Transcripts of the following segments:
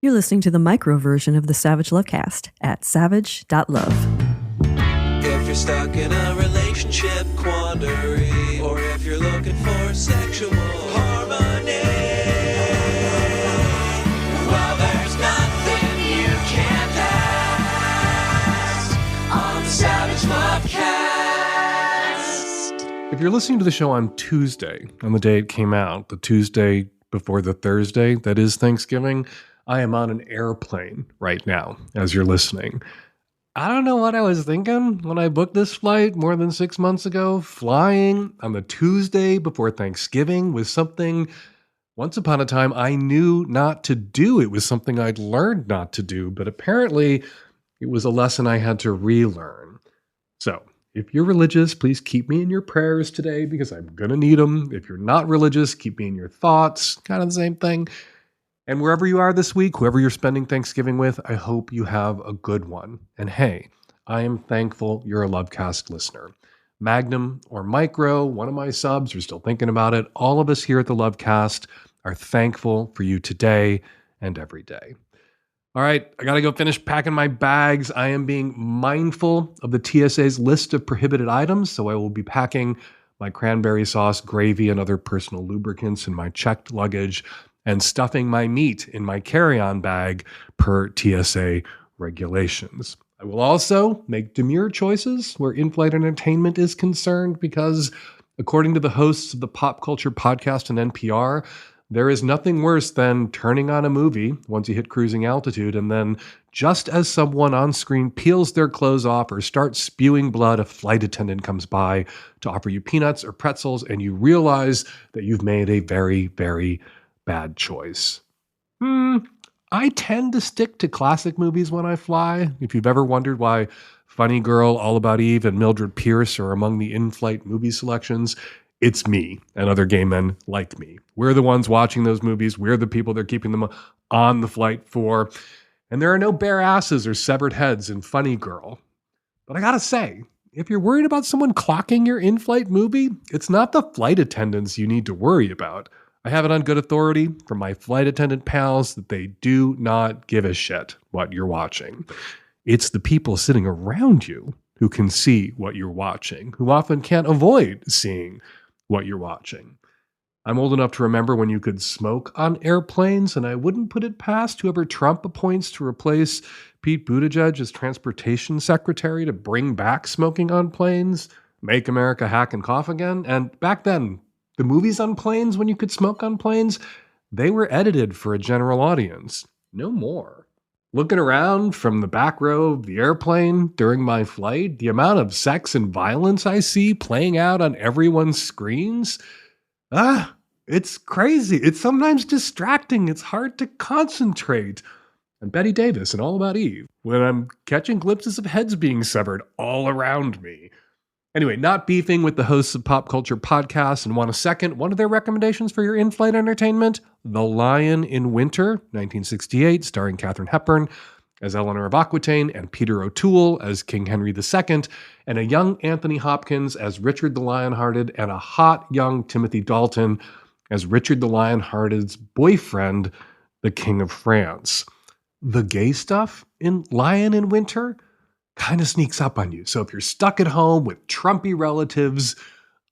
You're listening to the micro version of the Savage Lovecast at savage.love. If you're stuck in a relationship quandary, or if you're looking for sexual harmony, well, there's nothing you can't ask on the Savage Lovecast. If you're listening to the show on Tuesday, on the day it came out, the Tuesday before the Thursday that is Thanksgiving, I am on an airplane right now as you're listening. I don't know what I was thinking when I booked this flight more than 6 months ago. Flying on the Tuesday before Thanksgiving was something, once upon a time, I knew not to do. It was something I'd learned not to do, but apparently it was a lesson I had to relearn. So, if you're religious, please keep me in your prayers today because I'm going to need them. If you're not religious, keep me in your thoughts. Kind of the same thing. And wherever you are this week, whoever you're spending Thanksgiving with, I hope you have a good one. And hey, I am thankful you're a Lovecast listener. Magnum or Micro, one of my subs, are still thinking about it. All of us here at the Lovecast are thankful for you today and every day. All right, I got to go finish packing my bags. I am being mindful of the TSA's list of prohibited items, so I will be packing my cranberry sauce, gravy, and other personal lubricants in my checked luggage and stuffing my meat in my carry-on bag per TSA regulations. I will also make demure choices where in-flight entertainment is concerned because, according to the hosts of the Pop Culture Podcast and NPR, there is nothing worse than turning on a movie once you hit cruising altitude and then, just as someone on screen peels their clothes off or starts spewing blood, a flight attendant comes by to offer you peanuts or pretzels, and you realize that you've made a very, very bad choice. I tend to stick to classic movies when I fly. If you've ever wondered why Funny Girl, All About Eve, and Mildred Pierce are among the in-flight movie selections, it's me and other gay men like me. We're the ones watching those movies. We're the people they're keeping them on the flight for. And there are no bare asses or severed heads in Funny Girl. But I gotta say, if you're worried about someone clocking your in-flight movie, it's not the flight attendants you need to worry about. I have it on good authority from my flight attendant pals that they do not give a shit what you're watching. It's the people sitting around you who can see what you're watching, who often can't avoid seeing what you're watching. I'm old enough to remember when you could smoke on airplanes, and I wouldn't put it past whoever Trump appoints to replace Pete Buttigieg as transportation secretary to bring back smoking on planes, make America hack and cough again. And back then, the movies on planes, when you could smoke on planes, they were edited for a general audience. No more. Looking around from the back row of the airplane during my flight, the amount of sex and violence I see playing out on everyone's screens, it's crazy. It's sometimes distracting. It's hard to concentrate. And Betty Davis and All About Eve, when I'm catching glimpses of heads being severed all around me. Anyway, not beefing with the hosts of Pop Culture Podcasts and want a second, one of their recommendations for your in-flight entertainment, The Lion in Winter, 1968, starring Katharine Hepburn as Eleanor of Aquitaine and Peter O'Toole as King Henry II, and a young Anthony Hopkins as Richard the Lionhearted and a hot young Timothy Dalton as Richard the Lionhearted's boyfriend, the King of France. The gay stuff in Lion in Winter kind of sneaks up on you. So if you're stuck at home with Trumpy relatives,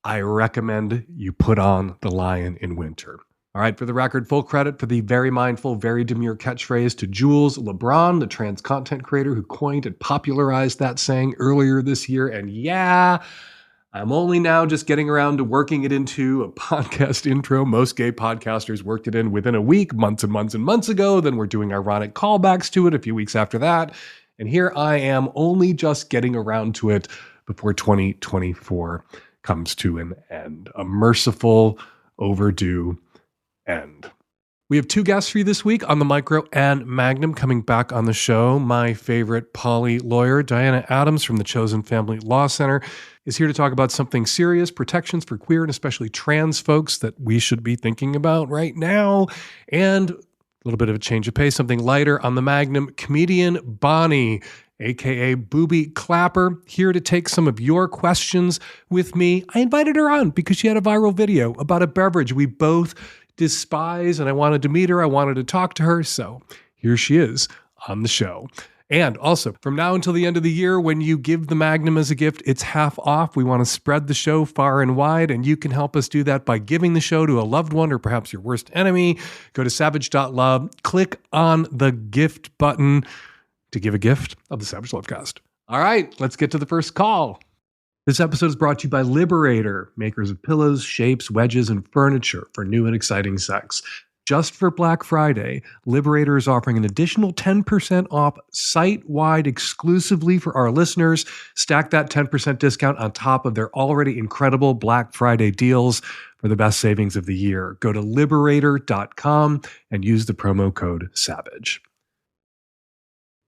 I recommend you put on The Lion in Winter. All right, for the record, full credit for the very mindful, very demure catchphrase to Jules LeBron, the trans content creator who coined and popularized that saying earlier this year. And yeah, I'm only now just getting around to working it into a podcast intro. Most gay podcasters worked it in within a week, months and months and months ago. Then we're doing ironic callbacks to it a few weeks after that. And here I am only just getting around to it before 2024 comes to an end. A merciful, overdue end. We have two guests for you this week on the Micro and Magnum coming back on the show. My favorite poly lawyer, Diana Adams from the Chosen Family Law Center, is here to talk about something serious, protections for queer and especially trans folks that we should be thinking about right now. And a little bit of a change of pace, something lighter on the Magnum, comedian Bonnie, aka Booby Klopfer, here to take some of your questions with me. I invited her on because she had a viral video about a beverage we both despise, and I wanted to meet her. I wanted to talk to her. So here she is on the show. And also, from now until the end of the year, when you give the Magnum as a gift, it's half off. We want to spread the show far and wide, and you can help us do that by giving the show to a loved one or perhaps your worst enemy. Go to savage.love, click on the gift button to give a gift of the Savage Lovecast. All right, let's get to the first call. This episode is brought to you by Liberator, makers of pillows, shapes, wedges, and furniture for new and exciting sex. Just for Black Friday, Liberator is offering an additional 10% off site-wide exclusively for our listeners. Stack that 10% discount on top of their already incredible Black Friday deals for the best savings of the year. Go to liberator.com and use the promo code SAVAGE.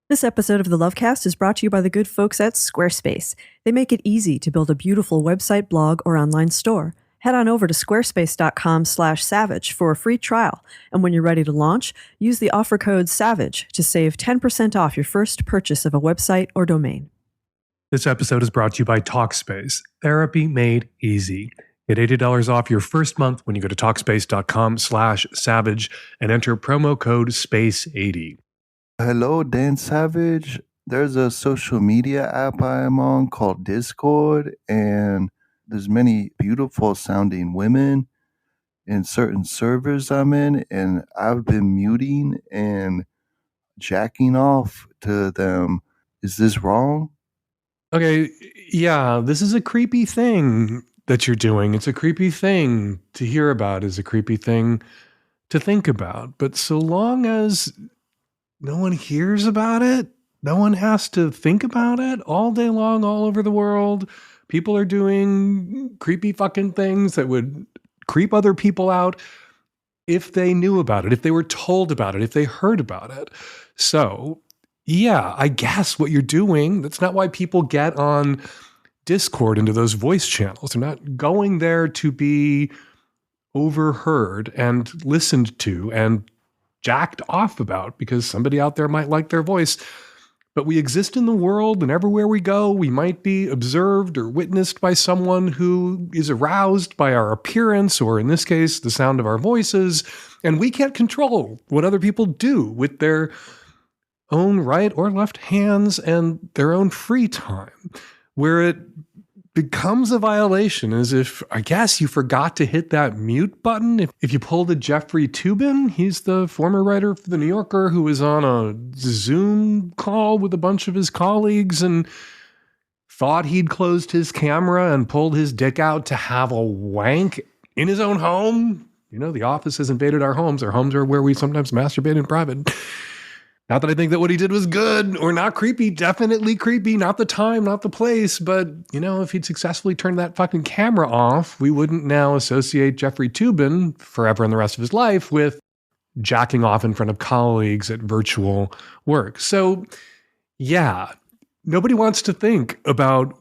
This episode of the Lovecast is brought to you by the good folks at Squarespace. They make it easy to build a beautiful website, blog, or online store. Head on over to squarespace.com/savage for a free trial. And when you're ready to launch, use the offer code SAVAGE to save 10% off your first purchase of a website or domain. This episode is brought to you by Talkspace, therapy made easy. Get $80 off your first month when you go to Talkspace.com/savage and enter promo code SPACE80. Hello, Dan Savage. There's a social media app I am on called Discord, and there's many beautiful sounding women in certain servers I'm in, and I've been muting and jacking off to them. Is this wrong? Okay, yeah, this is a creepy thing that you're doing. It's a creepy thing to hear about, it's a creepy thing to think about. But so long as no one hears about it, no one has to think about it all day long, all over the world. People are doing creepy fucking things that would creep other people out if they knew about it, if they were told about it, if they heard about it. So, yeah, I guess what you're doing, that's not why people get on Discord into those voice channels. They're not going there to be overheard and listened to and jacked off about because somebody out there might like their voice. But we exist in the world, and everywhere we go, we might be observed or witnessed by someone who is aroused by our appearance, or in this case, the sound of our voices, and we can't control what other people do with their own right or left hands and their own free time. Where it becomes a violation is if, I guess, you forgot to hit that mute button. If you pulled a Jeffrey Toobin, he's the former writer for The New Yorker who was on a Zoom call with a bunch of his colleagues and thought he'd closed his camera and pulled his dick out to have a wank in his own home. You know, the office has invaded our homes. Our homes are where we sometimes masturbate in private. Not that I think that what he did was good or not creepy, definitely creepy, not the time, not the place. But, you know, if he'd successfully turned that fucking camera off, we wouldn't now associate Jeffrey Toobin forever in the rest of his life with jacking off in front of colleagues at virtual work. So, yeah, nobody wants to think about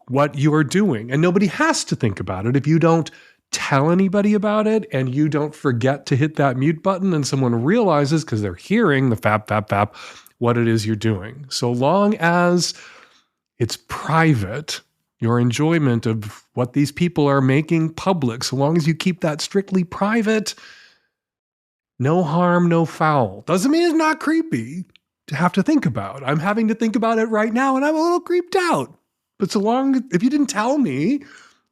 what you are doing, and nobody has to think about it if you don't tell anybody about it and you don't forget to hit that mute button and someone realizes because they're hearing the fap, what it is you're doing. So long as it's private, your enjoyment of what these people are making public, so long as you keep that strictly private, no harm, no foul. Doesn't mean it's not creepy to have to think about. I'm having to think about it right now and I'm a little creeped out. But so long, if you didn't tell me,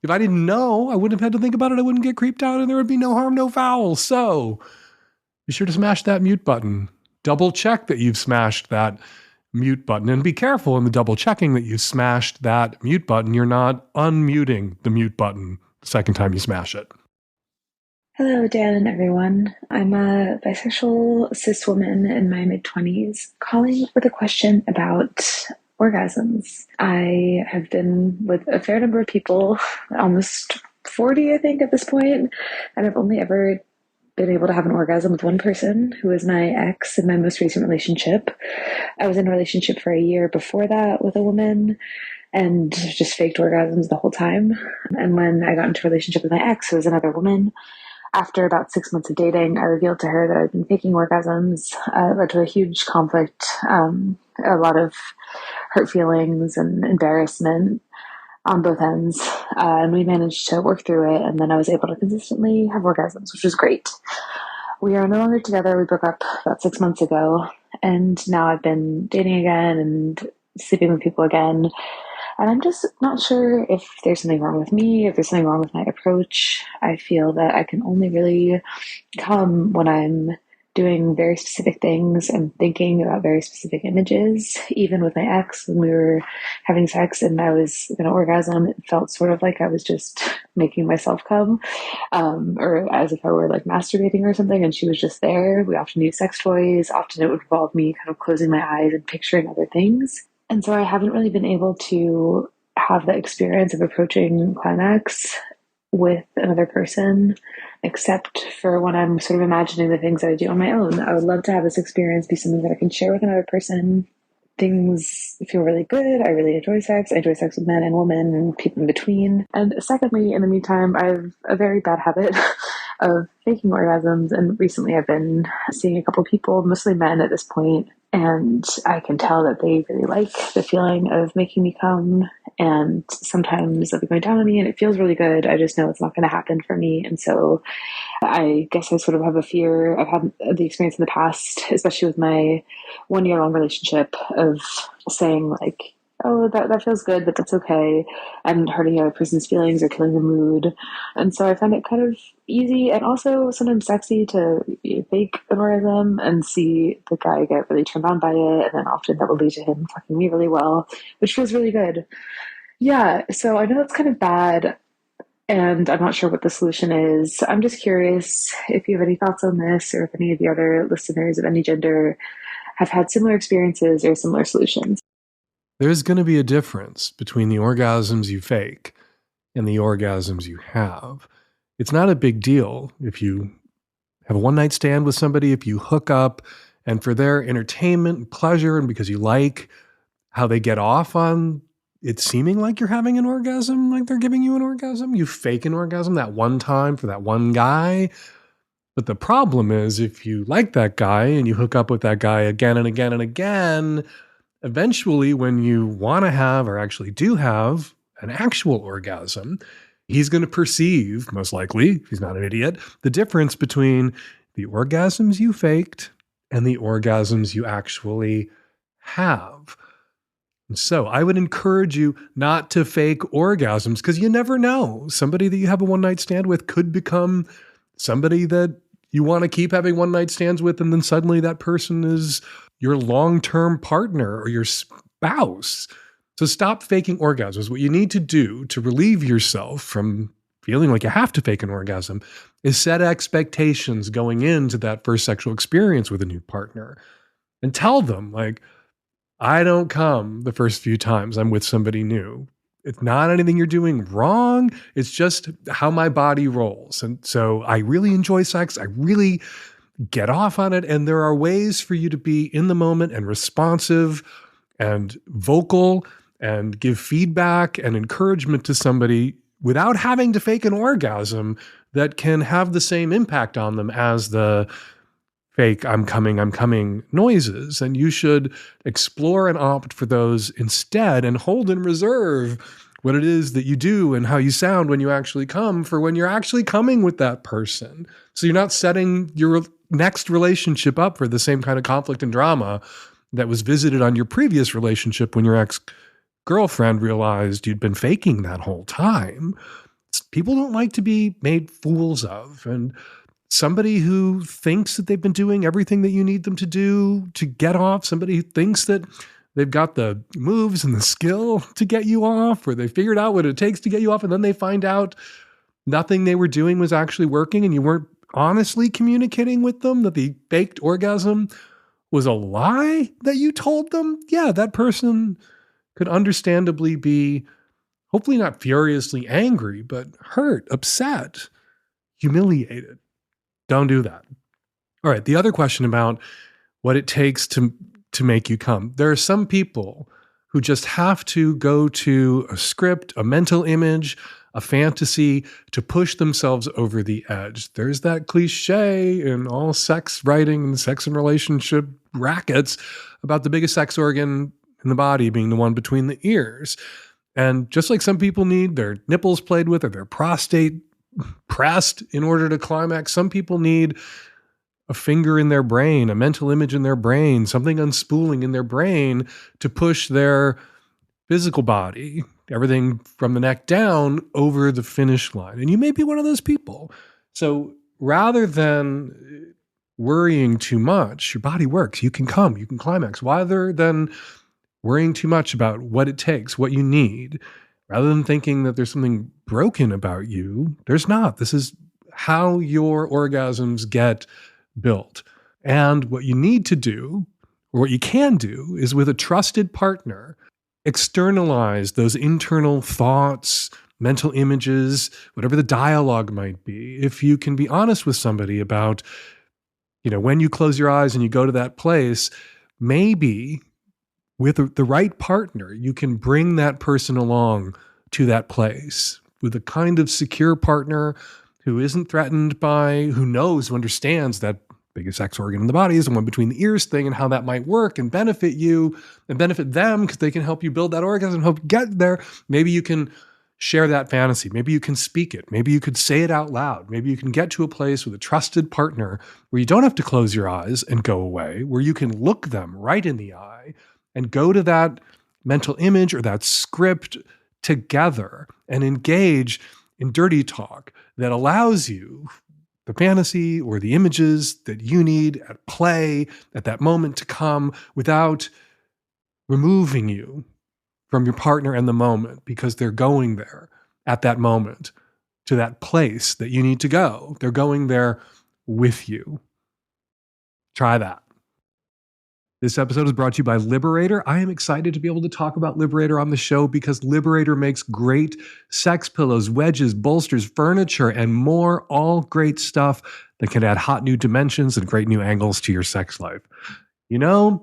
if I didn't know, I wouldn't have had to think about it. I wouldn't get creeped out and there would be no harm, no foul. So be sure to smash that mute button. Double check that you've smashed that mute button and be careful in the double checking that you smashed that mute button. You're not unmuting the mute button the second time you smash it. Hello, Dan and everyone. I'm a bisexual cis woman in my mid-20s calling with a question about orgasms. I have been with a fair number of people, almost 40, I think, at this point, and I've only ever been able to have an orgasm with one person, who is my ex in my most recent relationship. I was in a relationship for a year before that with a woman and just faked orgasms the whole time. And when I got into a relationship with my ex, who was another woman, after about 6 months of dating, I revealed to her that I'd been faking orgasms. It led to a huge conflict, a lot of hurt feelings and embarrassment on both ends. And we managed to work through it. And then I was able to consistently have orgasms, which was great. We are no longer together. We broke up about 6 months ago. And now I've been dating again and sleeping with people again. And I'm just not sure if there's something wrong with me, if there's something wrong with my approach. I feel that I can only really come when I'm doing very specific things and thinking about very specific images. Even with my ex, when we were having sex and I was in an orgasm, it felt sort of like I was just making myself come, or as if I were like masturbating or something, and she was just there. We often use sex toys. Often it would involve me kind of closing my eyes and picturing other things. And so I haven't really been able to have the experience of approaching climax with another person, except for when I'm sort of imagining the things that I do on my own. I would love to have this experience be something that I can share with another person. Things feel really good. I really enjoy sex. I enjoy sex with men and women and people in between. And secondly, in the meantime, I have a very bad habit of faking orgasms. And recently I've been seeing a couple people, mostly men at this point, and I can tell that they really like the feeling of making me come. And sometimes they'll be going down on me and it feels really good. I just know it's not going to happen for me. And so I guess I sort of have a fear. I've had the experience in the past, especially with my 1 year long relationship, of saying like, oh, that feels good, but that's okay, and hurting the other person's feelings or killing the mood. And so I find it kind of easy and also sometimes sexy to fake an orgasm and see the guy get really turned on by it. And then often that will lead to him fucking me really well, which feels really good. Yeah, so I know that's kind of bad, and I'm not sure what the solution is. I'm just curious if you have any thoughts on this, or if any of the other listeners of any gender have had similar experiences or similar solutions. There's going to be a difference between the orgasms you fake and the orgasms you have. It's not a big deal if you have a one-night stand with somebody, if you hook up, and for their entertainment and pleasure, and because you like how they get off on it seeming like you're having an orgasm, like they're giving you an orgasm, you fake an orgasm that one time for that one guy. But the problem is, if you like that guy and you hook up with that guy again and again and again, eventually when you want to have, or actually do have, an actual orgasm, he's going to perceive, most likely, if he's not an idiot, the difference between the orgasms you faked and the orgasms you actually have. And so I would encourage you not to fake orgasms, because you never know. Somebody that you have a one-night stand with could become somebody that you want to keep having one-night stands with, and then suddenly that person is your long-term partner or your spouse. So stop faking orgasms. What you need to do to relieve yourself from feeling like you have to fake an orgasm is set expectations going into that first sexual experience with a new partner, and tell them, like, I don't come the first few times I'm with somebody new. It's not anything you're doing wrong. It's just how my body rolls. And so I really enjoy sex. I really get off on it. And there are ways for you to be in the moment and responsive and vocal and give feedback and encouragement to somebody without having to fake an orgasm that can have the same impact on them as the fake I'm coming noises. And you should explore and opt for those instead, and hold in reserve what it is that you do and how you sound when you actually come for when you're actually coming with that person. So you're not setting your next relationship up for the same kind of conflict and drama that was visited on your previous relationship when your ex-girlfriend realized you'd been faking that whole time. People don't like to be made fools of. And somebody who thinks that they've been doing everything that you need them to do to get off, somebody who thinks that they've got the moves and the skill to get you off, or they figured out what it takes to get you off, and then they find out nothing they were doing was actually working, and you weren't honestly communicating with them, that the faked orgasm was a lie that you told them. Yeah, that person could understandably be, hopefully not furiously angry, but hurt, upset, humiliated. Don't do that. All right, the other question about what it takes to make you come. There are some people who just have to go to a script, a mental image, a fantasy to push themselves over the edge. There's that cliche in all sex writing and sex and relationship rackets about the biggest sex organ in the body being the one between the ears. And just like some people need their nipples played with or their prostate pressed in order to climax, some people need a finger in their brain, a mental image in their brain, something unspooling in their brain to push their physical body, everything from the neck down, over the finish line. And you may be one of those people. So rather than worrying too much, your body works. You can come, you can climax. Rather than worrying too much about what it takes, what you need, rather than thinking that there's something broken about you, there's not. This is how your orgasms get built. And what you need to do, or what you can do, is with a trusted partner, externalize those internal thoughts, mental images, whatever the dialogue might be. If you can be honest with somebody about, when you close your eyes and you go to that place, maybe with the right partner, you can bring that person along to that place with a kind of secure partner who isn't threatened by, who knows, who understands that biggest sex organ in the body is the one between the ears thing, and how that might work and benefit you and benefit them, because they can help you build that orgasm, help you get there. Maybe you can share that fantasy. Maybe you can speak it. Maybe you could say it out loud. Maybe you can get to a place with a trusted partner where you don't have to close your eyes and go away, where you can look them right in the eye and go to that mental image or that script together and engage in dirty talk that allows you the fantasy or the images that you need at play at that moment to come without removing you from your partner and the moment, because they're going there at that moment to that place that you need to go. They're going there with you. Try that. This episode is brought to you by Liberator. I am excited to be able to talk about Liberator on the show because Liberator makes great sex pillows, wedges, bolsters, furniture, and more, all great stuff that can add hot new dimensions and great new angles to your sex life.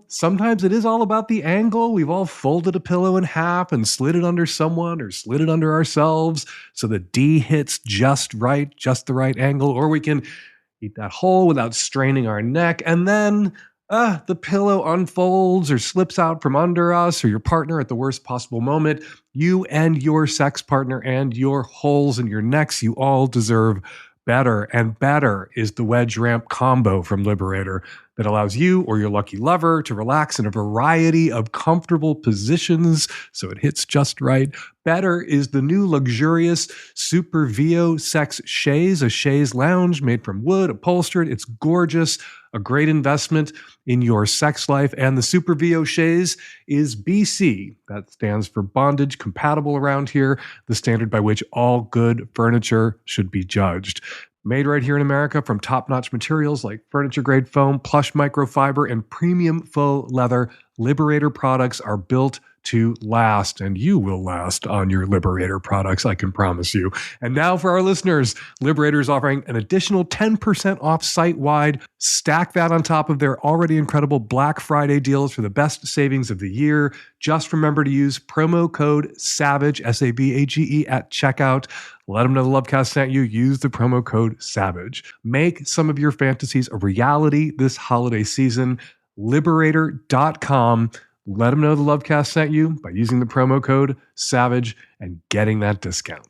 Sometimes it is all about the angle. We've all folded a pillow in half and slid it under someone or slid it under ourselves so the D hits just right, just the right angle, or we can eat that hole without straining our neck, and then the pillow unfolds or slips out from under us or your partner at the worst possible moment. You and your sex partner and your holes in your necks, you all deserve better. And better is the wedge ramp combo from Liberator that allows you or your lucky lover to relax in a variety of comfortable positions so it hits just right. Better is the new luxurious Super VO Sex Chaise, a chaise lounge made from wood, upholstered. It's gorgeous, a great investment in your sex life. And the Super VO Chaise is BC. That stands for bondage compatible around here, the standard by which all good furniture should be judged. Made right here in America from top-notch materials like furniture-grade foam, plush microfiber, and premium faux leather, Liberator products are built to last, and you will last on your Liberator products, I can promise you. And now for our listeners, Liberator is offering an additional 10% off site-wide. Stack that on top of their already incredible Black Friday deals for the best savings of the year. Just remember to use promo code SAVAGE, SAVAGE, at checkout. Let them know the Lovecast sent you. Use the promo code SAVAGE. Make some of your fantasies a reality this holiday season. Liberator.com. Let them know the Lovecast sent you by using the promo code SAVAGE and getting that discount.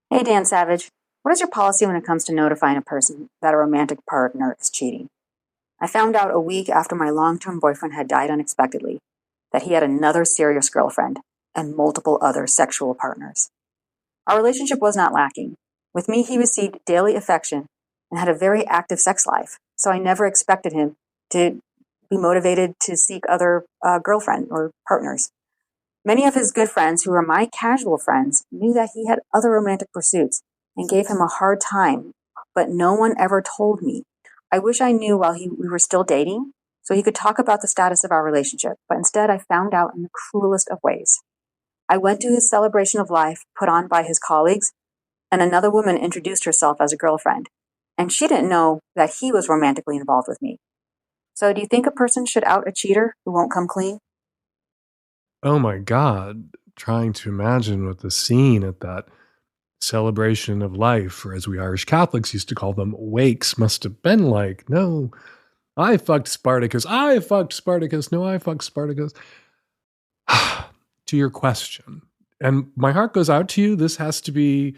Hey, Dan Savage. What is your policy when it comes to notifying a person that a romantic partner is cheating? I found out a week after my long-term boyfriend had died unexpectedly that he had another serious girlfriend and multiple other sexual partners. Our relationship was not lacking. With me, he received daily affection and had a very active sex life, so I never expected him to be motivated to seek other girlfriend or partners. Many of his good friends, who were my casual friends, knew that he had other romantic pursuits and gave him a hard time, but no one ever told me. I wish I knew while we were still dating, so he could talk about the status of our relationship, but instead I found out in the cruelest of ways. I went to his celebration of life put on by his colleagues, and another woman introduced herself as a girlfriend, and she didn't know that he was romantically involved with me. So do you think a person should out a cheater who won't come clean? Oh my God. Trying to imagine what the scene at that celebration of life, or as we Irish Catholics used to call them, wakes, must have been like. No, I fucked Spartacus. I fucked Spartacus. No, I fucked Spartacus. To your question, and my heart goes out to you. This has to be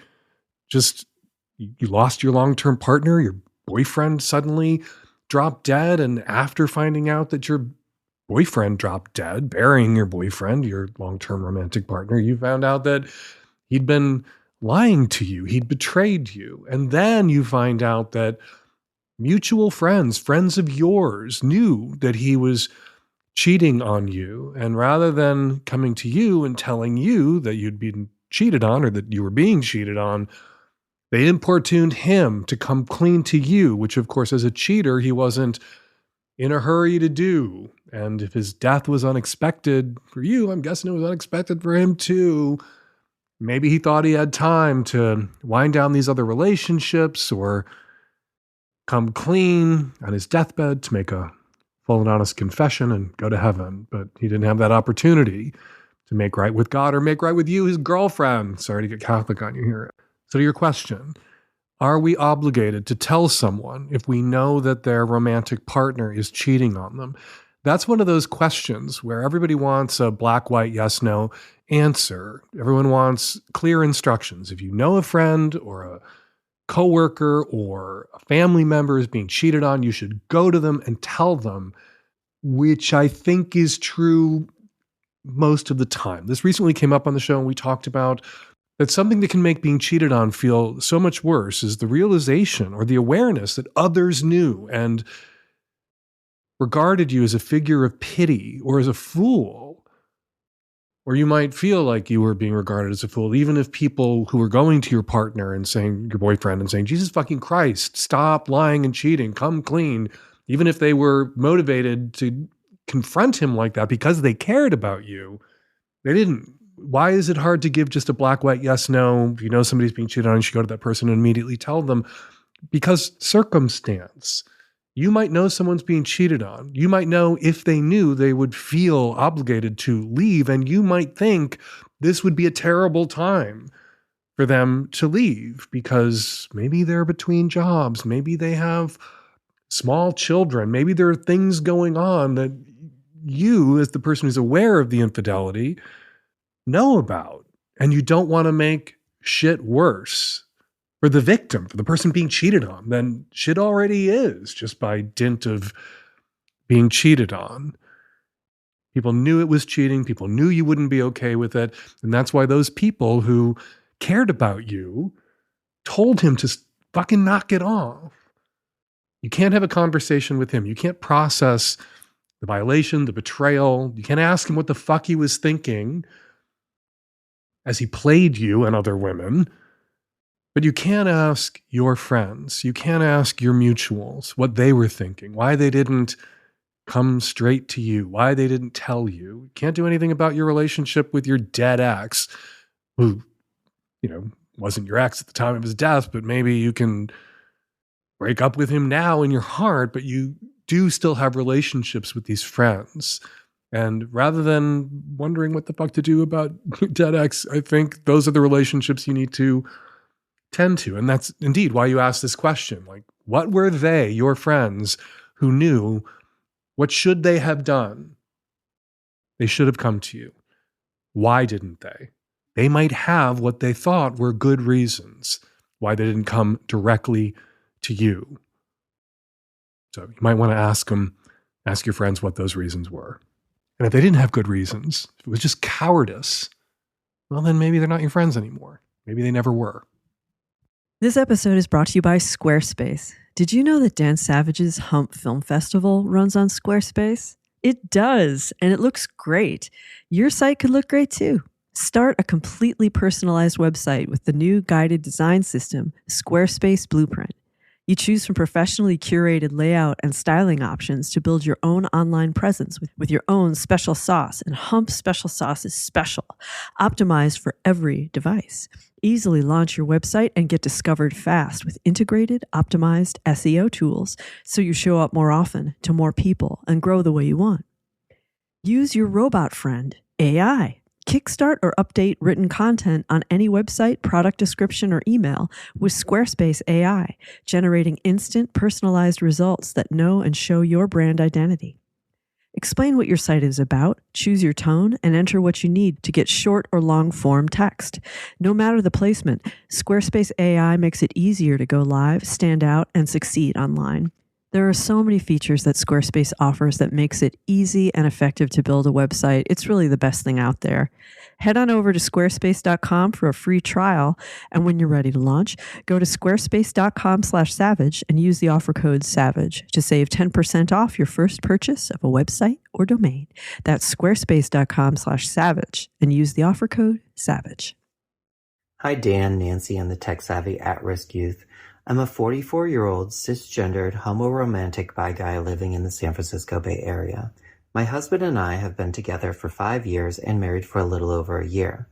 just, you lost your long-term partner, your boyfriend suddenly dropped dead, and after finding out that your boyfriend dropped dead, burying your boyfriend, your long-term romantic partner, you found out that he'd been lying to you, he'd betrayed you. And then you find out that mutual friends of yours, knew that he was cheating on you. And rather than coming to you and telling you that you'd been cheated on or that you were being cheated on, they importuned him to come clean to you, which of course, as a cheater, he wasn't in a hurry to do. And if his death was unexpected for you, I'm guessing it was unexpected for him too. Maybe he thought he had time to wind down these other relationships or come clean on his deathbed to make a full and honest confession and go to heaven. But he didn't have that opportunity to make right with God or make right with you, his girlfriend. Sorry to get Catholic on you here. So to your question, are we obligated to tell someone if we know that their romantic partner is cheating on them? That's one of those questions where everybody wants a black, white, yes, no answer. Everyone wants clear instructions. If you know a friend or a coworker or a family member is being cheated on, you should go to them and tell them, which I think is true most of the time. This recently came up on the show and we talked about that something that can make being cheated on feel so much worse is the realization or the awareness that others knew and regarded you as a figure of pity or as a fool. Or you might feel like you were being regarded as a fool, even if people who were going to your partner and saying, your boyfriend, and saying, Jesus fucking Christ, stop lying and cheating, come clean. Even if they were motivated to confront him like that because they cared about you, they didn't. Why is it hard to give just a black, white, yes, no? If you know somebody's being cheated on, you should go to that person and immediately tell them. Because circumstance. You might know someone's being cheated on. You might know if they knew they would feel obligated to leave, and you might think this would be a terrible time for them to leave because maybe they're between jobs. Maybe they have small children. Maybe there are things going on that you, as the person who's aware of the infidelity, know about, and you don't want to make shit worse for the victim, for the person being cheated on, than shit already is just by dint of being cheated on. People knew it was cheating. People knew you wouldn't be okay with it. And that's why those people who cared about you told him to fucking knock it off. You can't have a conversation with him. You can't process the violation, the betrayal. You can't ask him what the fuck he was thinking as he played you and other women. But you can't ask your friends. You can't ask your mutuals what they were thinking, why they didn't come straight to you, why they didn't tell you. You can't do anything about your relationship with your dead ex, who, wasn't your ex at the time of his death, but maybe you can break up with him now in your heart, but you do still have relationships with these friends. And rather than wondering what the fuck to do about your dead ex, I think those are the relationships you need to tend to. And that's indeed why you asked this question. Like, what were they, your friends, who knew? What should they have done? They should have come to you. Why didn't they? They might have what they thought were good reasons why they didn't come directly to you. So you might want to ask your friends what those reasons were. And if they didn't have good reasons, if it was just cowardice, well, then maybe they're not your friends anymore. Maybe they never were. This episode is brought to you by Squarespace. Did you know that Dan Savage's Hump Film Festival runs on Squarespace? It does, and it looks great. Your site could look great too. Start a completely personalized website with the new guided design system, Squarespace Blueprint. You choose from professionally curated layout and styling options to build your own online presence with your own special sauce, and Hump Special Sauce is special, optimized for every device. Easily launch your website and get discovered fast with integrated, optimized SEO tools so you show up more often to more people and grow the way you want. Use your robot friend, AI. Kickstart or update written content on any website, product description, or email with Squarespace AI, generating instant, personalized results that know and show your brand identity. Explain what your site is about, choose your tone, and enter what you need to get short or long form text. No matter the placement, Squarespace AI makes it easier to go live, stand out, and succeed online. There are so many features that Squarespace offers that makes it easy and effective to build a website. It's really the best thing out there. Head on over to squarespace.com for a free trial. And when you're ready to launch, go to squarespace.com/savage and use the offer code SAVAGE to save 10% off your first purchase of a website or domain. That's squarespace.com/savage and use the offer code SAVAGE. Hi, Dan, Nancy, and the tech-savvy at-risk youth. I'm a 44-year-old cisgendered homo-romantic bi guy living in the San Francisco Bay Area. My husband and I have been together for 5 years and married for a little over a year.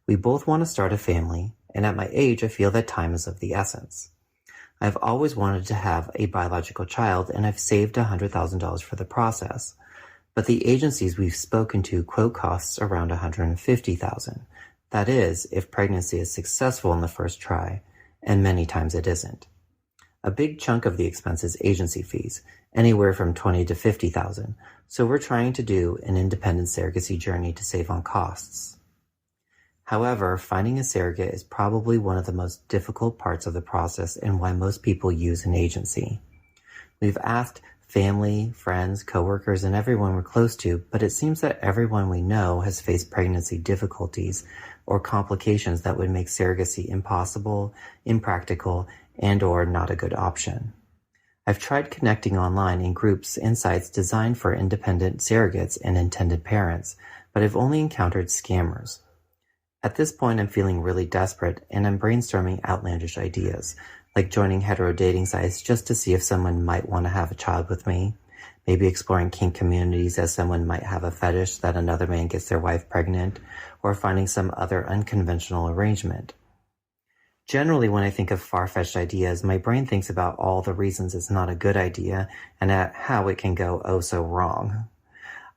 We both want to start a family, and at my age, I feel that time is of the essence. I've always wanted to have a biological child, and I've saved $100,000 for the process. But the agencies we've spoken to quote costs around $150,000. That is, if pregnancy is successful in the first try, and many times it isn't. A big chunk of the expense is agency fees, anywhere from $20,000 to $50,000, so we're trying to do an independent surrogacy journey to save on costs. However, finding a surrogate is probably one of the most difficult parts of the process and why most people use an agency. We've asked family, friends, coworkers, and everyone we're close to, but it seems that everyone we know has faced pregnancy difficulties or complications that would make surrogacy impossible, impractical, and/or not a good option. I've tried connecting online in groups and sites designed for independent surrogates and intended parents, but I've only encountered scammers. At this point, I'm feeling really desperate, and I'm brainstorming outlandish ideas, like joining hetero dating sites just to see if someone might want to have a child with me, maybe exploring kink communities as someone might have a fetish that another man gets their wife pregnant, or finding some other unconventional arrangement. Generally, when I think of far-fetched ideas, my brain thinks about all the reasons it's not a good idea and at how it can go oh so wrong.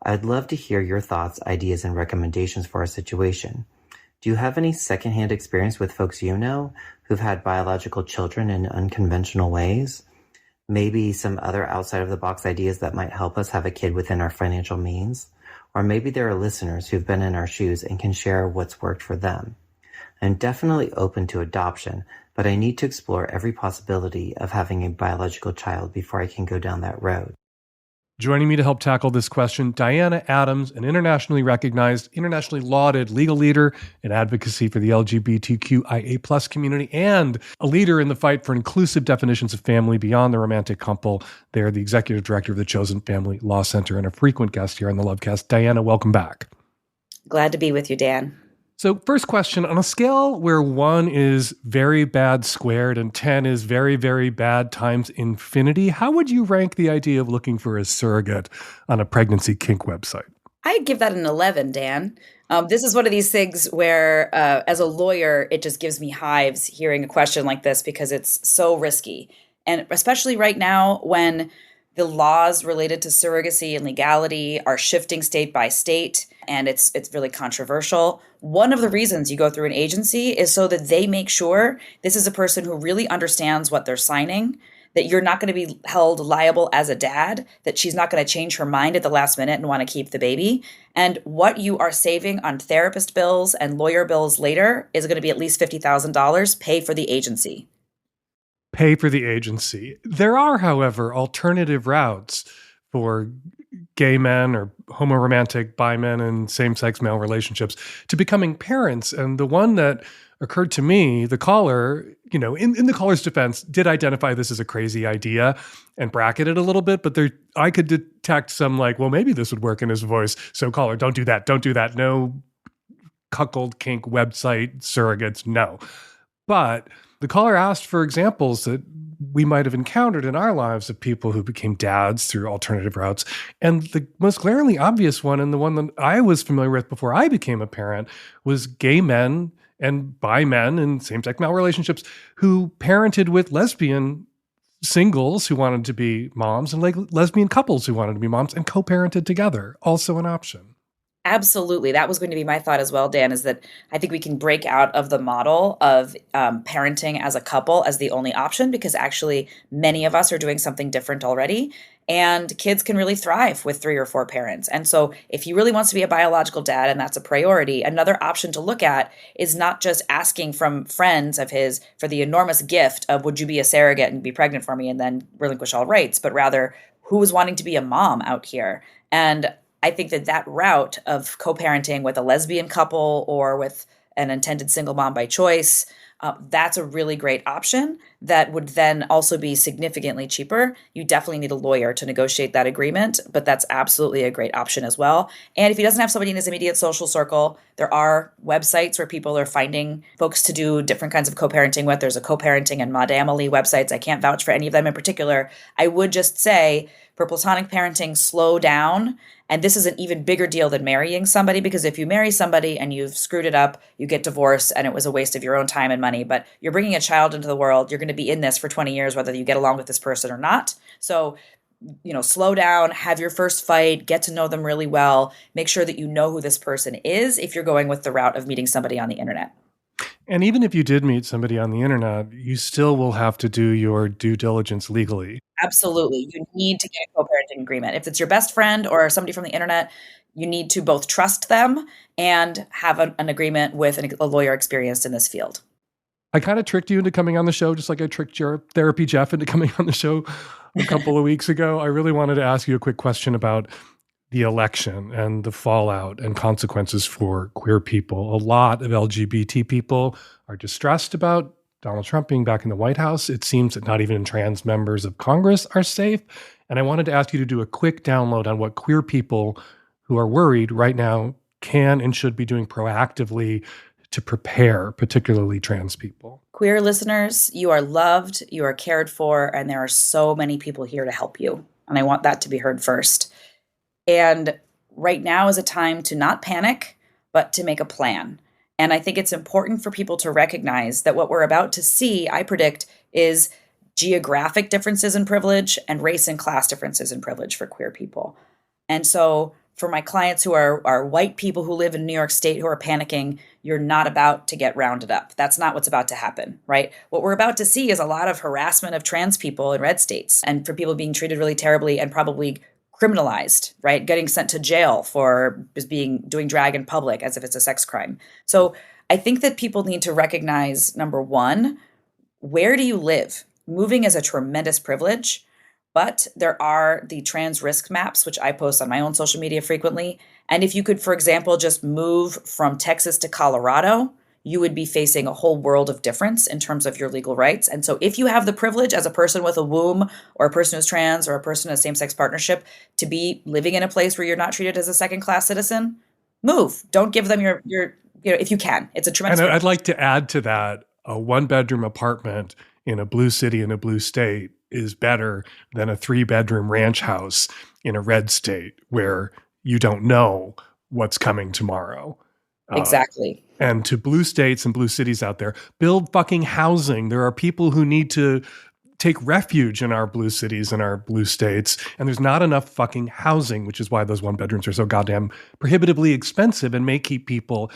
I'd love to hear your thoughts, ideas, and recommendations for our situation. Do you have any secondhand experience with folks you know who've had biological children in unconventional ways? Maybe some other outside-of-the-box ideas that might help us have a kid within our financial means? Or maybe there are listeners who've been in our shoes and can share what's worked for them. I'm definitely open to adoption, but I need to explore every possibility of having a biological child before I can go down that road. Joining me to help tackle this question, Diana Adams, an internationally recognized, internationally lauded legal leader in advocacy for the LGBTQIA+ community and a leader in the fight for inclusive definitions of family beyond the romantic couple. They're the executive director of the Chosen Family Law Center and a frequent guest here on the Lovecast. Diana, welcome back. Glad to be with you, Dan. So first question, on a scale where 1 is very bad squared and 10 is very, very bad times infinity, how would you rank the idea of looking for a surrogate on a pregnancy kink website? I'd give that an 11, Dan. This is one of these things where, as a lawyer, it just gives me hives hearing a question like this because it's so risky. And especially right now when the laws related to surrogacy and legality are shifting state by state, and it's really controversial. One of the reasons you go through an agency is so that they make sure this is a person who really understands what they're signing, that you're not going to be held liable as a dad, that she's not going to change her mind at the last minute and want to keep the baby. And what you are saving on therapist bills and lawyer bills later is going to be at least $50,000. Pay for the agency. Pay for the agency. There are, however, alternative routes for gay men or homoromantic bi men and same-sex male relationships to becoming parents. And the one that occurred to me, the caller, in the caller's defense, did identify this as a crazy idea and bracket it a little bit, but I could detect some well, maybe this would work in his voice. So caller, don't do that. Don't do that. No cuckold kink website surrogates. No. But the caller asked for examples that we might have encountered in our lives of people who became dads through alternative routes. And the most glaringly obvious one, and the one that I was familiar with before I became a parent, was gay men and bi men in same-sex male relationships who parented with lesbian singles who wanted to be moms and lesbian couples who wanted to be moms and co-parented together. Also an option. Absolutely. That was going to be my thought as well, Dan, is that I think we can break out of the model of parenting as a couple as the only option, because actually many of us are doing something different already. And kids can really thrive with 3 or 4 parents. And so if he really wants to be a biological dad and that's a priority, another option to look at is not just asking from friends of his for the enormous gift of would you be a surrogate and be pregnant for me and then relinquish all rights, but rather who is wanting to be a mom out here. And I think that route of co-parenting with a lesbian couple or with an intended single mom by choice, that's a really great option that would then also be significantly cheaper. You definitely need a lawyer to negotiate that agreement, but that's absolutely a great option as well. And if he doesn't have somebody in his immediate social circle, there are websites where people are finding folks to do different kinds of co-parenting with. There's a co-parenting and Madamily websites. I can't vouch for any of them in particular. I would just say for platonic parenting, slow down. And this is an even bigger deal than marrying somebody, because if you marry somebody and you've screwed it up, you get divorced and it was a waste of your own time and money. But you're bringing a child into the world. You're going to be in this for 20 years, whether you get along with this person or not. So, slow down, have your first fight, get to know them really well. Make sure that you know who this person is if you're going with the route of meeting somebody on the internet. And even if you did meet somebody on the internet, you still will have to do your due diligence legally. Absolutely. You need to get a co-parenting agreement. If it's your best friend or somebody from the internet, you need to both trust them and have an agreement with a lawyer experienced in this field. I kind of tricked you into coming on the show, just like I tricked your therapy Jeff into coming on the show a couple of weeks ago. I really wanted to ask you a quick question about the election and the fallout and consequences for queer people. A lot of LGBT people are distressed about Donald Trump being back in the White House. It seems that not even trans members of Congress are safe. And I wanted to ask you to do a quick download on what queer people who are worried right now can and should be doing proactively to prepare, particularly trans people. Queer listeners, you are loved, you are cared for, and there are so many people here to help you. And I want that to be heard first. And right now is a time to not panic, but to make a plan. And I think it's important for people to recognize that what we're about to see, I predict, is geographic differences in privilege and race and class differences in privilege for queer people. And so for my clients who are white people who live in New York State who are panicking, you're not about to get rounded up. That's not what's about to happen, right? What we're about to see is a lot of harassment of trans people in red states and for people being treated really terribly and probably criminalized, right? Getting sent to jail for doing drag in public as if it's a sex crime. So I think that people need to recognize, number one, where do you live? Moving is a tremendous privilege, but there are the trans risk maps, which I post on my own social media frequently. And if you could, for example, just move from Texas to Colorado, you would be facing a whole world of difference in terms of your legal rights. And so if you have the privilege as a person with a womb or a person who's trans or a person in a same-sex partnership to be living in a place where you're not treated as a second-class citizen, move. Don't give them your if you can. It's a tremendous And privilege. I'd like to add to that, a one-bedroom apartment in a blue city in a blue state is better than a 3-bedroom ranch house in a red state where you don't know what's coming tomorrow. Exactly. And to blue states and blue cities out there, build fucking housing. There are people who need to take refuge in our blue cities and our blue states, and there's not enough fucking housing, which is why those one bedrooms are so goddamn prohibitively expensive and may keep people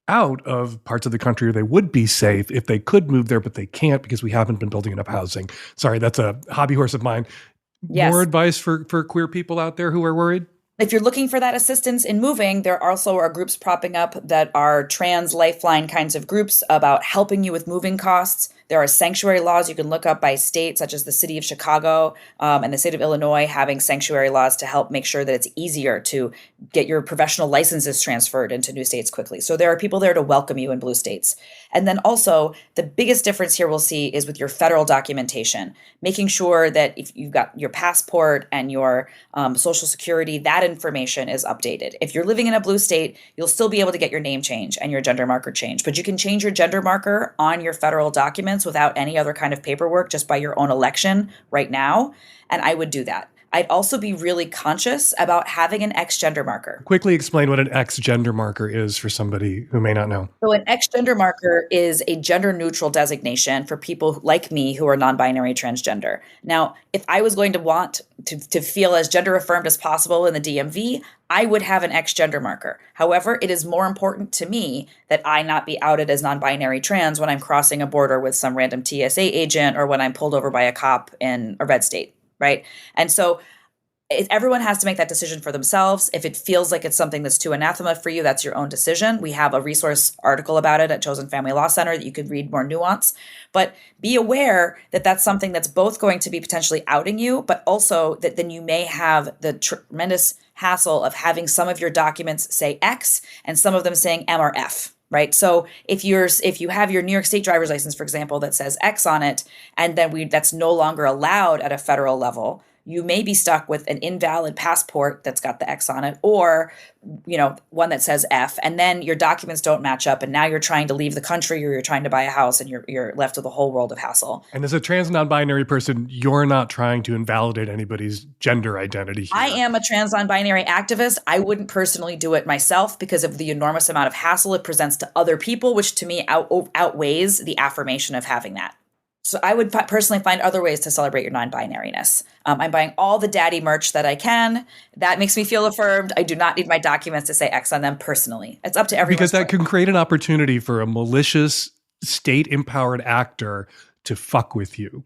out of parts of the country where they would be safe if they could move there, but they can't because we haven't been building enough housing. Sorry, that's a hobby horse of mine. Yes. More advice for queer people out there who are worried? If you're looking for that assistance in moving, there also are groups propping up that are trans lifeline kinds of groups about helping you with moving costs. There are sanctuary laws you can look up by state, such as the city of Chicago and the state of Illinois having sanctuary laws to help make sure that it's easier to get your professional licenses transferred into new states quickly. So there are people there to welcome you in blue states. And then also the biggest difference here we'll see is with your federal documentation, making sure that if you've got your passport and your social security, that information is updated. If you're living in a blue state, you'll still be able to get your name change and your gender marker change, but you can change your gender marker on your federal documents without any other kind of paperwork, just by your own election right now. And I would do that. I'd also be really conscious about having an X gender marker. Quickly explain what an X gender marker is for somebody who may not know. So an X gender marker is a gender neutral designation for people like me who are non-binary transgender. Now, if I was going to want to feel as gender affirmed as possible in the DMV, I would have an X gender marker. However, it is more important to me that I not be outed as non-binary trans when I'm crossing a border with some random TSA agent or when I'm pulled over by a cop in a red state. Right. And so everyone has to make that decision for themselves. If it feels like it's something that's too anathema for you, that's your own decision. We have a resource article about it at Chosen Family Law Center that you could read more nuance. But be aware that that's something that's both going to be potentially outing you, but also that then you may have the tremendous hassle of having some of your documents say X and some of them saying M or F. Right. So if you have your New York State driver's license, for example, that says X on it, and then that's no longer allowed at a federal level, you may be stuck with an invalid passport that's got the X on it, or, one that says F, and then your documents don't match up, and now you're trying to leave the country, or you're trying to buy a house, and you're left with a whole world of hassle. And as a trans non-binary person, you're not trying to invalidate anybody's gender identity here. I am a trans non-binary activist. I wouldn't personally do it myself because of the enormous amount of hassle it presents to other people, which to me outweighs the affirmation of having that. So I would personally find other ways to celebrate your non-binariness. I'm buying all the daddy merch that I can. That makes me feel affirmed. I do not need my documents to say X on them personally. It's up to everyone. Because that can create an opportunity for a malicious state-empowered actor to fuck with you.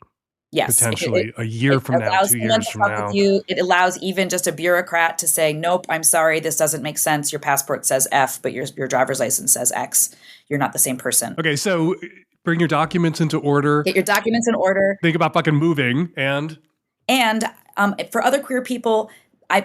Yes. Potentially a year from now, 2 years from now. It allows even just a bureaucrat to say, nope, I'm sorry, this doesn't make sense. Your passport says F, but your driver's license says X. You're not the same person. Okay, so bring your documents into order. Get your documents in order. Think about fucking moving. And for other queer people,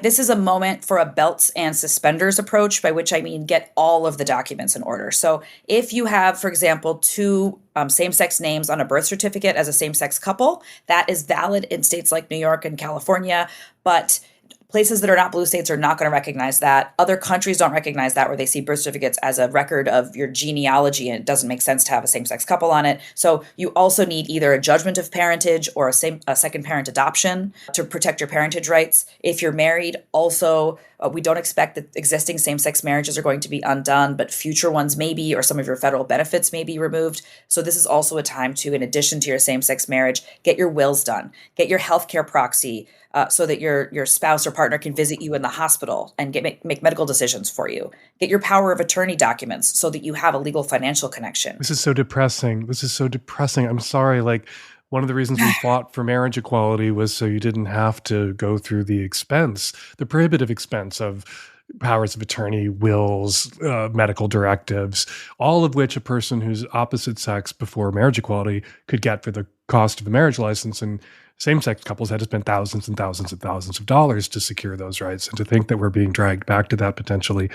this is a moment for a belts and suspenders approach, by which I mean get all of the documents in order. So if you have, for example, two same-sex names on a birth certificate as a same-sex couple, that is valid in states like New York and California, but places that are not blue states are not going to recognize that. Other countries don't recognize that, where they see birth certificates as a record of your genealogy, and it doesn't make sense to have a same-sex couple on it. So you also need either a judgment of parentage or a second parent adoption to protect your parentage rights. If you're married, also, we don't expect that existing same-sex marriages are going to be undone, but future ones may be, or some of your federal benefits may be removed. So this is also a time to, in addition to your same-sex marriage, get your wills done, get your healthcare proxy, so that your spouse or partner can visit you in the hospital and make medical decisions for you. Get your power of attorney documents so that you have a legal financial connection. This is so depressing. I'm sorry. Like, one of the reasons we fought for marriage equality was so you didn't have to go through the prohibitive expense of powers of attorney, wills, medical directives, all of which a person who's opposite sex before marriage equality could get for the cost of the marriage license. And same-sex couples had to spend thousands and thousands and thousands of dollars to secure those rights. And to think that we're being dragged back to that potentially.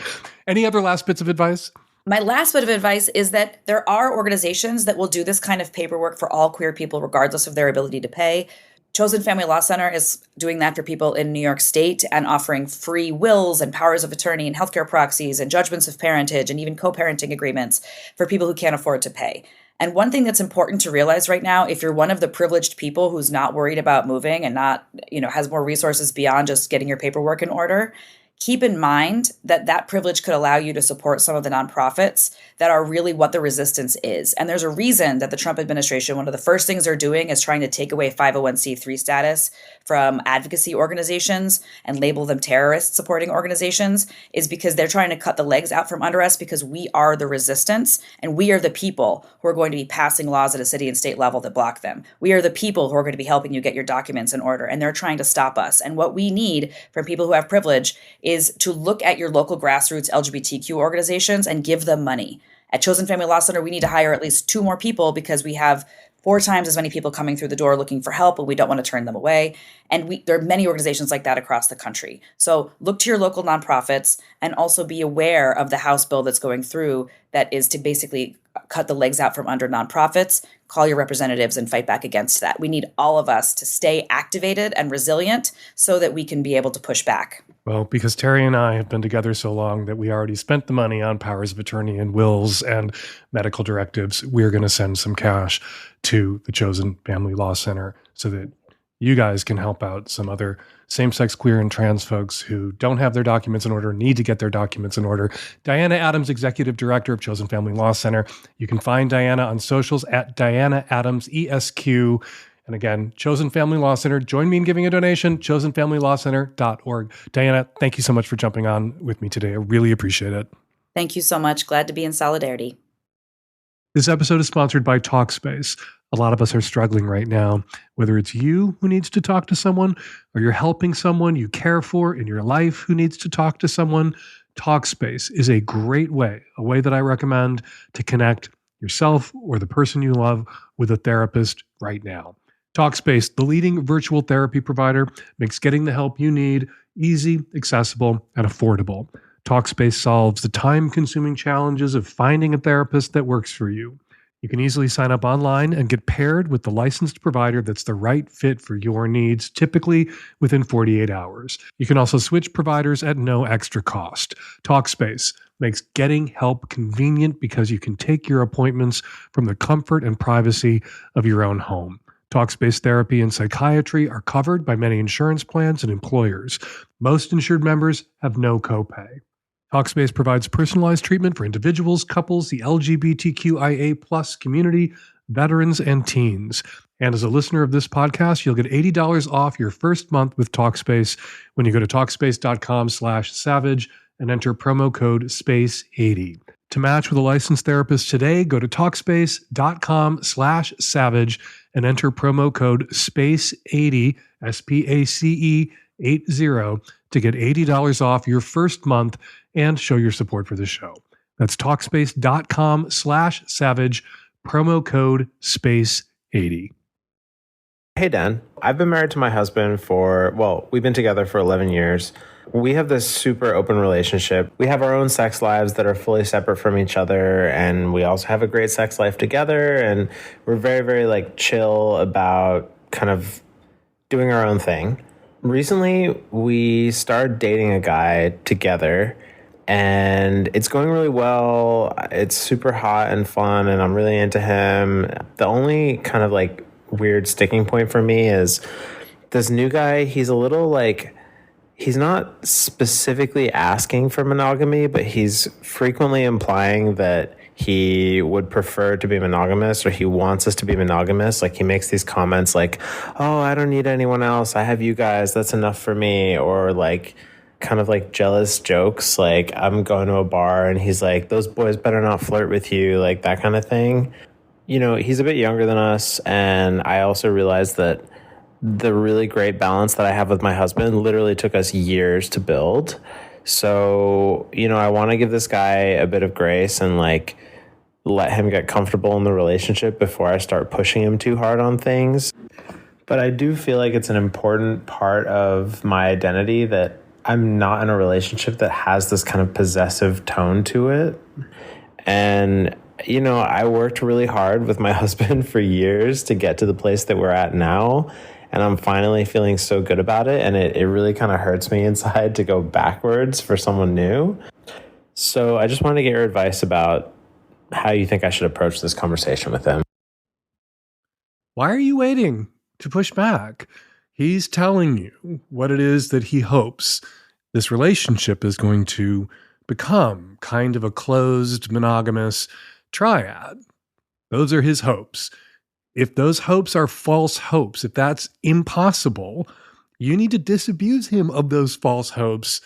Any other last bits of advice? My last bit of advice is that there are organizations that will do this kind of paperwork for all queer people, regardless of their ability to pay. Chosen Family Law Center is doing that for people in New York State and offering free wills and powers of attorney and healthcare proxies and judgments of parentage and even co-parenting agreements for people who can't afford to pay. And one thing that's important to realize right now, if you're one of the privileged people who's not worried about moving and not, has more resources beyond just getting your paperwork in order, keep in mind that privilege could allow you to support some of the nonprofits that are really what the resistance is. And there's a reason that the Trump administration, one of the first things they're doing is trying to take away 501c3 status from advocacy organizations and label them terrorist supporting organizations, is because they're trying to cut the legs out from under us, because we are the resistance and we are the people who are going to be passing laws at a city and state level that block them. We are the people who are going to be helping you get your documents in order, and they're trying to stop us. And what we need from people who have privilege is to look at your local grassroots LGBTQ organizations and give them money. At Chosen Family Law Center, we need to hire at least 2 more people because we have 4 times as many people coming through the door looking for help, and we don't want to turn them away. And there are many organizations like that across the country. So look to your local nonprofits, and also be aware of the House bill that's going through that is to basically cut the legs out from under nonprofits. Call your representatives and fight back against that. We need all of us to stay activated and resilient so that we can be able to push back. Well, because Terry and I have been together so long that we already spent the money on powers of attorney and wills and medical directives, we're going to send some cash to the Chosen Family Law Center so that you guys can help out some other same-sex, queer, and trans folks who don't have their documents in order, need to get their documents in order. Diana Adams, Executive Director of Chosen Family Law Center. You can find Diana on socials at Diana Adams, ESQ. And again, Chosen Family Law Center. Join me in giving a donation, chosenfamilylawcenter.org. Diana, thank you so much for jumping on with me today. I really appreciate it. Thank you so much. Glad to be in solidarity. This episode is sponsored by Talkspace. A lot of us are struggling right now, whether it's you who needs to talk to someone or you're helping someone you care for in your life who needs to talk to someone. Talkspace is a great way, a way that I recommend to connect yourself or the person you love with a therapist right now. Talkspace, the leading virtual therapy provider, makes getting the help you need easy, accessible, and affordable. Talkspace solves the time-consuming challenges of finding a therapist that works for you. You can easily sign up online and get paired with the licensed provider that's the right fit for your needs, typically within 48 hours. You can also switch providers at no extra cost. Talkspace makes getting help convenient because you can take your appointments from the comfort and privacy of your own home. Talkspace therapy and psychiatry are covered by many insurance plans and employers. Most insured members have no copay. Talkspace provides personalized treatment for individuals, couples, the LGBTQIA+ community, veterans, and teens. And as a listener of this podcast, you'll get $80 off your first month with Talkspace when you go to Talkspace.com/savage and enter promo code SPACE80. To match with a licensed therapist today, go to Talkspace.com/savage and enter promo code SPACE80, SPACE 80, to get $80 off your first month and show your support for the show. That's Talkspace.com/savage, promo code SPACE80. Hey, Dan. I've been married to my husband we've been together for 11 years. We have this super open relationship. We have our own sex lives that are fully separate from each other, and we also have a great sex life together, and we're very, very chill about kind of doing our own thing. Recently, we started dating a guy together, and it's going really well. It's super hot and fun, and I'm really into him. The only kind of weird sticking point for me is this new guy. He's a little he's not specifically asking for monogamy, but he's frequently implying that he would prefer to be monogamous, or he wants us to be monogamous. He makes these comments oh, I don't need anyone else. I have you guys. That's enough for me. Or kind of jealous jokes. I'm going to a bar and he's those boys better not flirt with you. That kind of thing. You know, he's a bit younger than us. And I also realized that the really great balance that I have with my husband literally took us years to build. So, I want to give this guy a bit of grace and let him get comfortable in the relationship before I start pushing him too hard on things. But I do feel like it's an important part of my identity that I'm not in a relationship that has this kind of possessive tone to it. And, I worked really hard with my husband for years to get to the place that we're at now. And I'm finally feeling so good about it. And it really kind of hurts me inside to go backwards for someone new. So I just wanted to get your advice about how you think I should approach this conversation with him. Why are you waiting to push back? He's telling you what it is that he hopes this relationship is going to become, kind of a closed, monogamous triad. Those are his hopes. If those hopes are false hopes, if that's impossible, you need to disabuse him of those false hopes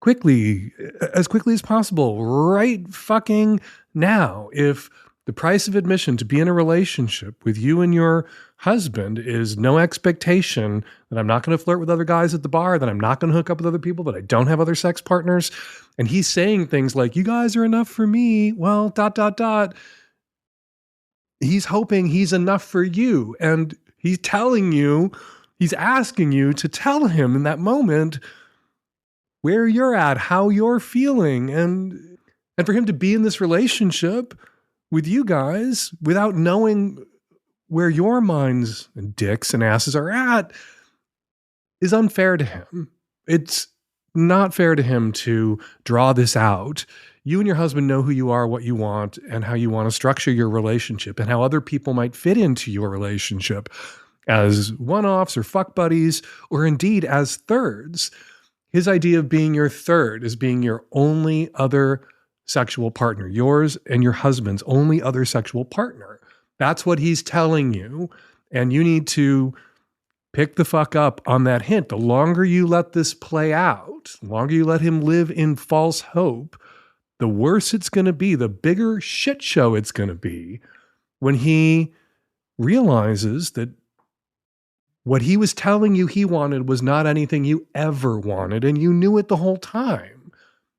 quickly as possible, right fucking now. If the price of admission to be in a relationship with you and your husband is no expectation that I'm not going to flirt with other guys at the bar, that I'm not going to hook up with other people, that I don't have other sex partners, and he's saying things like, you guys are enough for me, well, ... He's hoping he's enough for you, and he's asking you to tell him in that moment where you're at, how you're feeling, and for him to be in this relationship with you guys without knowing where your minds and dicks and asses are at is unfair to him. It's not fair to him to draw this out. You and your husband know who you are, what you want, and how you want to structure your relationship, and how other people might fit into your relationship as one-offs or fuck buddies, or indeed as thirds. His idea of being your third is being your only other sexual partner, yours and your husband's only other sexual partner. That's what he's telling you, and you need to pick the fuck up on that hint. The longer you let this play out, the longer you let him live in false hope, the worse it's going to be, the bigger shit show it's going to be when he realizes that what he was telling you he wanted was not anything you ever wanted, and you knew it the whole time.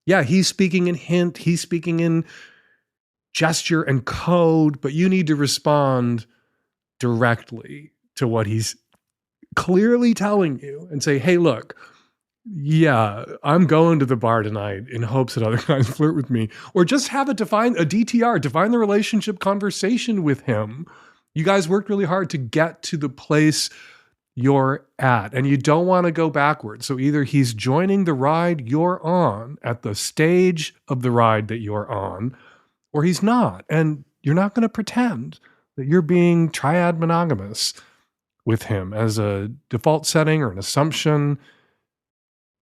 Yeah, he's speaking in hint, he's speaking in gesture and code, but you need to respond directly to what he's clearly telling you and say, hey, look, yeah, I'm going to the bar tonight in hopes that other guys flirt with me. Or just have a DTR, define the relationship conversation with him. You guys worked really hard to get to the place you're at, and you don't want to go backwards. So either he's joining the ride you're on at the stage of the ride that you're on, or he's not. And you're not going to pretend that you're being triad monogamous with him as a default setting or an assumption.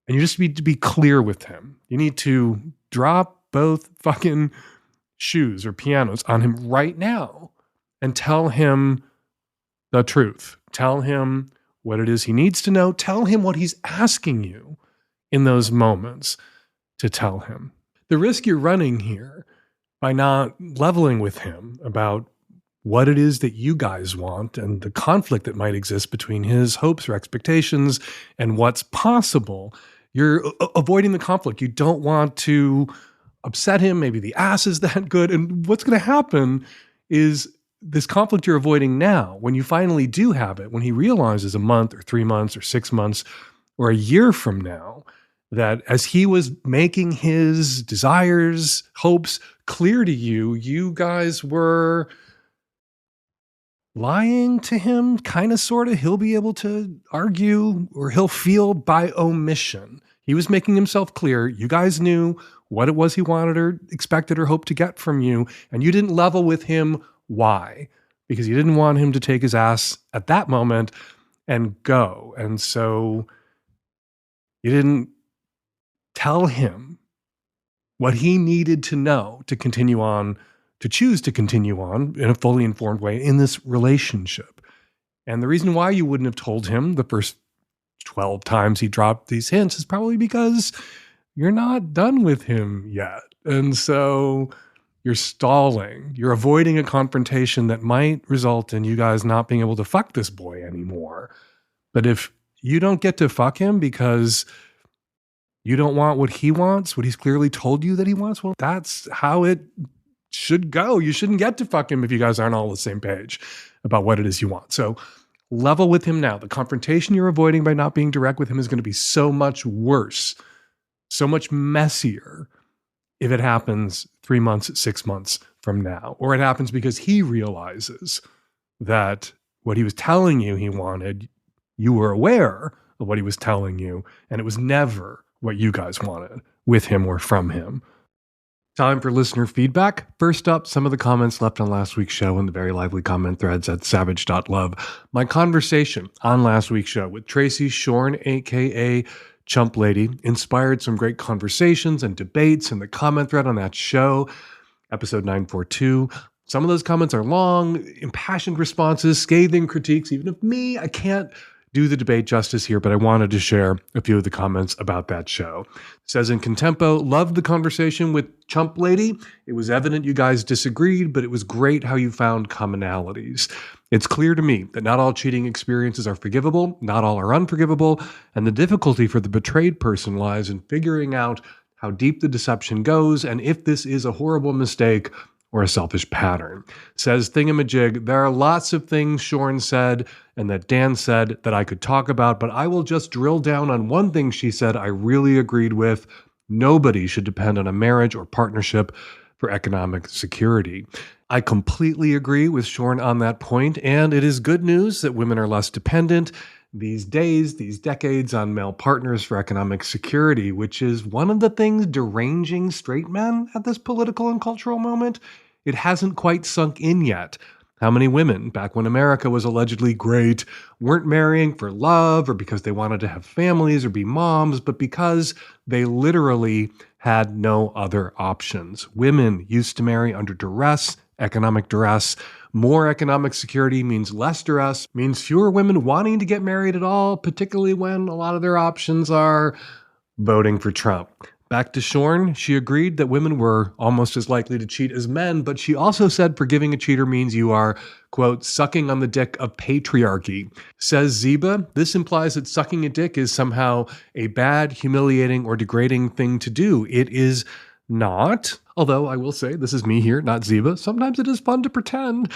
And you just need to be clear with him. You need to drop both fucking shoes or pianos on him right now and tell him the truth. Tell him what it is he needs to know. Tell him what he's asking you in those moments to tell him. The risk you're running here by not leveling with him about what it is that you guys want and the conflict that might exist between his hopes or expectations and what's possible, you're avoiding the conflict. You don't want to upset him. Maybe the ass is that good. And what's going to happen is this conflict you're avoiding now, when you finally do have it, when he realizes a month or 3 months or 6 months or a year from now, that as he was making his desires, hopes clear to you, you guys were lying to him, kind of, sort of. He'll be able to argue, or he'll feel by omission. He was making himself clear. You guys knew what it was he wanted or expected or hoped to get from you, and you didn't level with him. Why? Because you didn't want him to take his ass at that moment and go. And so you didn't tell him what he needed to know to continue on, to choose to continue on in a fully informed way in this relationship. And the reason why you wouldn't have told him the first 12 times he dropped these hints is probably because you're not done with him yet. And so you're stalling. You're avoiding a confrontation that might result in you guys not being able to fuck this boy anymore. But if you don't get to fuck him because you don't want what he wants, what he's clearly told you that he wants, well, that's how it should go. You shouldn't get to fuck him if you guys aren't all on the same page about what it is you want. So level with him now. The confrontation you're avoiding by not being direct with him is going to be so much worse, so much messier if it happens 3 months, 6 months from now, or it happens because he realizes that what he was telling you he wanted, you were aware of what he was telling you, and it was never what you guys wanted with him or from him. Time for listener feedback. First up, some of the comments left on last week's show in the very lively comment threads at savage.love. My conversation on last week's show with Tracy Shorn, aka Chump Lady, inspired some great conversations and debates in the comment thread on that show, episode 942. Some of those comments are long, impassioned responses, scathing critiques. Even if I can't do the debate justice here, but I wanted to share a few of the comments about that show. It says in Contempo, loved the conversation with Chump Lady. It was evident you guys disagreed, but it was great how you found commonalities. It's clear to me that not all cheating experiences are forgivable, not all are unforgivable, and the difficulty for the betrayed person lies in figuring out how deep the deception goes and if this is a horrible mistake or a selfish pattern. Says Thingamajig, there are lots of things Shorn said and that Dan said that I could talk about, but I will just drill down on one thing she said I really agreed with. Nobody should depend on a marriage or partnership for economic security. I completely agree with Shorn on that point, and it is good news that women are less dependent these days, these decades, on male partners for economic security, which is one of the things deranging straight men at this political and cultural moment. It hasn't quite sunk in yet. How many women, back when America was allegedly great, weren't marrying for love or because they wanted to have families or be moms, but because they literally had no other options? Women used to marry under duress, economic duress. More economic security means less duress, means fewer women wanting to get married at all, particularly when a lot of their options are voting for Trump. Back to Shorn, she agreed that women were almost as likely to cheat as men, but she also said forgiving a cheater means you are, quote, sucking on the dick of patriarchy. Says Zeba, this implies that sucking a dick is somehow a bad, humiliating, or degrading thing to do. It is not. Although I will say, this is me here, not Zeba. Sometimes it is fun to pretend.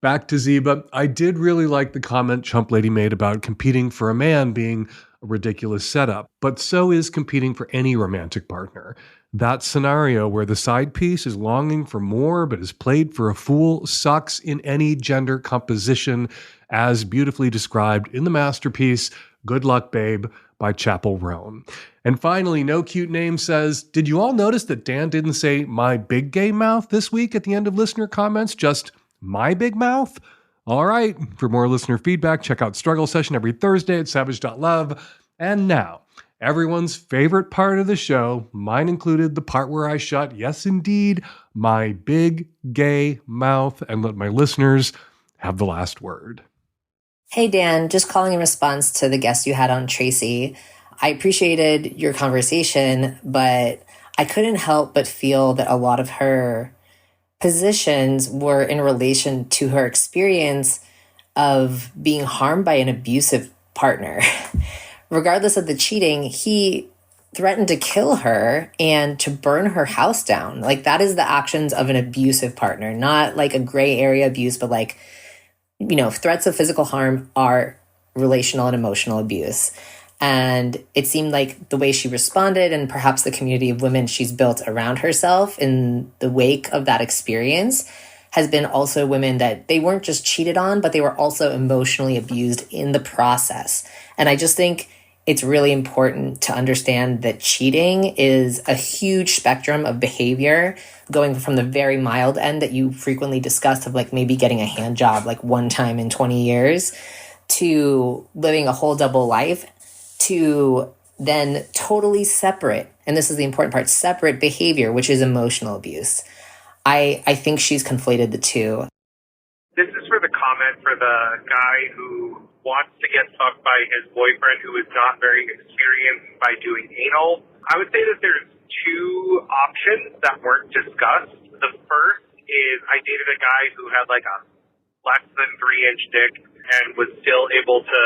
Back to Zeba, I did really like the comment Chump Lady made about competing for a man being a ridiculous setup, but so is competing for any romantic partner. That scenario where the side piece is longing for more but is played for a fool sucks in any gender composition, as beautifully described in the masterpiece Good Luck Babe by Chapel Roan. And finally, No Cute Name says, did you all notice that Dan didn't say my big gay mouth this week at the end of listener comments, just my big mouth? All right, for more listener feedback, check out Struggle Session every Thursday at savage.love. And now, everyone's favorite part of the show, mine included, the part where I shut, yes indeed, my big gay mouth and let my listeners have the last word. Hey Dan, just calling in response to the guest you had on, Tracy. I appreciated your conversation, but I couldn't help but feel that a lot of her positions were in relation to her experience of being harmed by an abusive partner. Regardless of the cheating, he threatened to kill her and to burn her house down. Like, that is the actions of an abusive partner, not like a gray area abuse, but like, you know, threats of physical harm are relational and emotional abuse. And it seemed like the way she responded, and perhaps the community of women she's built around herself in the wake of that experience, has been also women that they weren't just cheated on, but they were also emotionally abused in the process. And I just think it's really important to understand that cheating is a huge spectrum of behavior, going from the very mild end that you frequently discussed of like maybe getting a hand job like one time in 20 years, to living a whole double life, to then totally separate, and this is the important part, separate behavior, which is emotional abuse. I think she's conflated the two. This is for the comment for the guy who wants to get fucked by his boyfriend who is not very experienced by doing anal. I would say that there's two options that weren't discussed. The first is I dated a guy who had like a less than 3-inch dick and was still able to